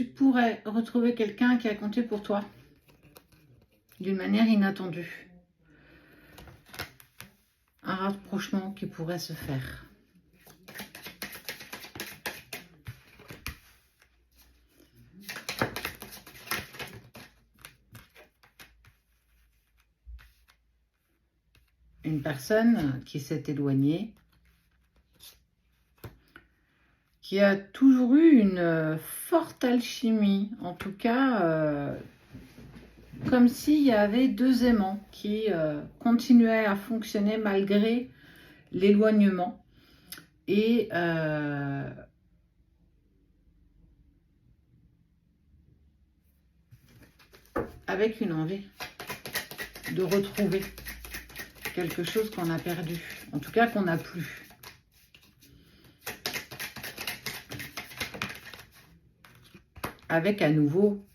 tu pourrais retrouver quelqu'un qui a compté pour toi d'une manière inattendue. Un rapprochement qui pourrait se faire. Une personne qui s'est éloignée, qui a toujours eu une forte alchimie, en tout cas, comme s'il y avait deux aimants qui continuaient à fonctionner malgré l'éloignement. Et avec une envie de retrouver quelque chose qu'on a perdu, en tout cas qu'on n'a plus. Avec à nouveau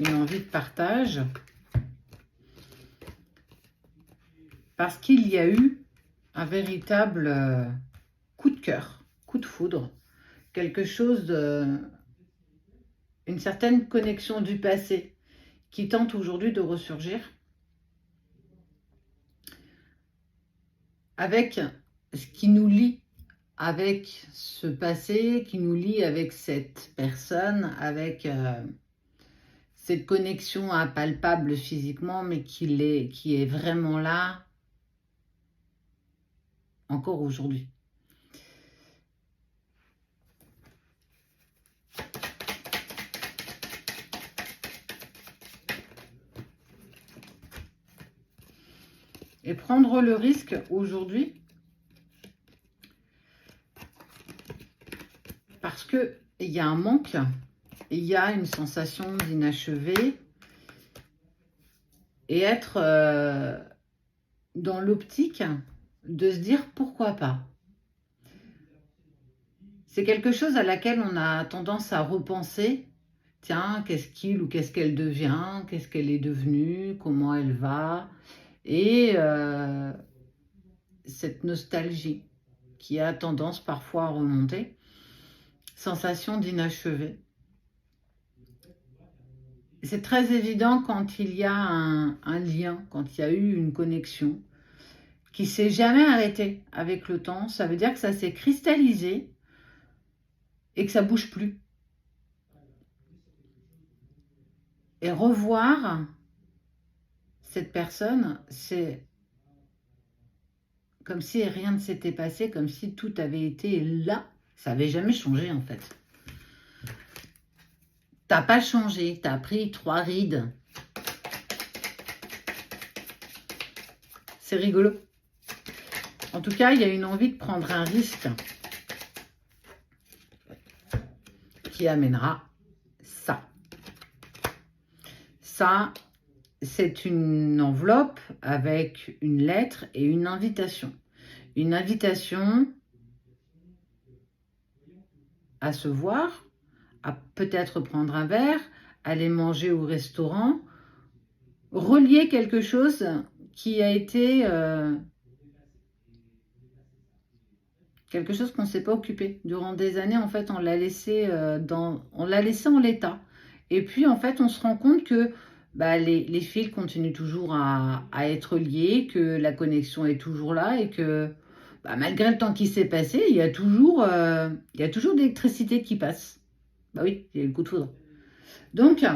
une envie de partage, parce qu'il y a eu un véritable coup de cœur, coup de foudre, quelque chose une certaine connexion du passé qui tente aujourd'hui de ressurgir, avec ce qui nous lie avec ce passé, qui nous lie avec cette personne, avec cette connexion impalpable physiquement, mais qui est vraiment là encore aujourd'hui. Et prendre le risque aujourd'hui, parce qu'il y a un manque, il y a une sensation d'inachevé, et être dans l'optique de se dire pourquoi pas. C'est quelque chose à laquelle on a tendance à repenser. Tiens, qu'est-ce qu'il ou qu'est-ce qu'elle devient, qu'est-ce qu'elle est devenue, comment elle va. Et cette nostalgie qui a tendance parfois à remonter. Sensation d'inachevé. C'est très évident quand il y a un lien, quand il y a eu une connexion qui ne s'est jamais arrêtée avec le temps. Ça veut dire que ça s'est cristallisé et que ça ne bouge plus. Et revoir cette personne, c'est comme si rien ne s'était passé, comme si tout avait été là. Ça n'avait jamais changé en fait. T'as pas changé, t'as pris 3 rides. C'est rigolo. En tout cas, il y a une envie de prendre un risque qui amènera ça. Ça, c'est une enveloppe avec une lettre et une invitation. Une invitation à se voir, à peut-être prendre un verre, aller manger au restaurant, relier quelque chose qui a été quelque chose qu'on ne s'est pas occupé. Durant des années, en fait, on l'a laissé en l'état. Et puis, en fait, on se rend compte que les fils continuent toujours à être liés, que la connexion est toujours là et que malgré le temps qui s'est passé, il y a toujours de l'électricité qui passe. Bah oui, il y a eu le coup de foudre. Donc,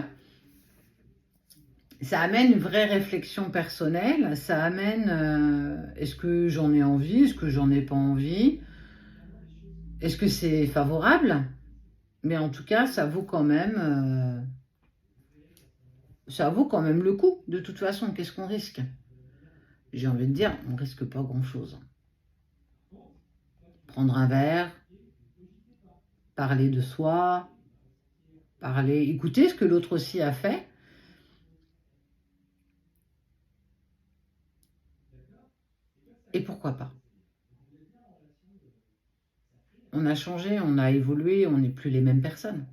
ça amène une vraie réflexion personnelle. Ça amène, est-ce que j'en ai envie, est-ce que j'en ai pas envie? Est-ce que c'est favorable? Mais en tout cas, ça vaut quand même le coup. De toute façon, qu'est-ce qu'on risque? J'ai envie de dire, on risque pas grand-chose. Prendre un verre, parler de soi, écouter ce que l'autre aussi a fait. Et pourquoi pas? On a changé, on a évolué, on n'est plus les mêmes personnes.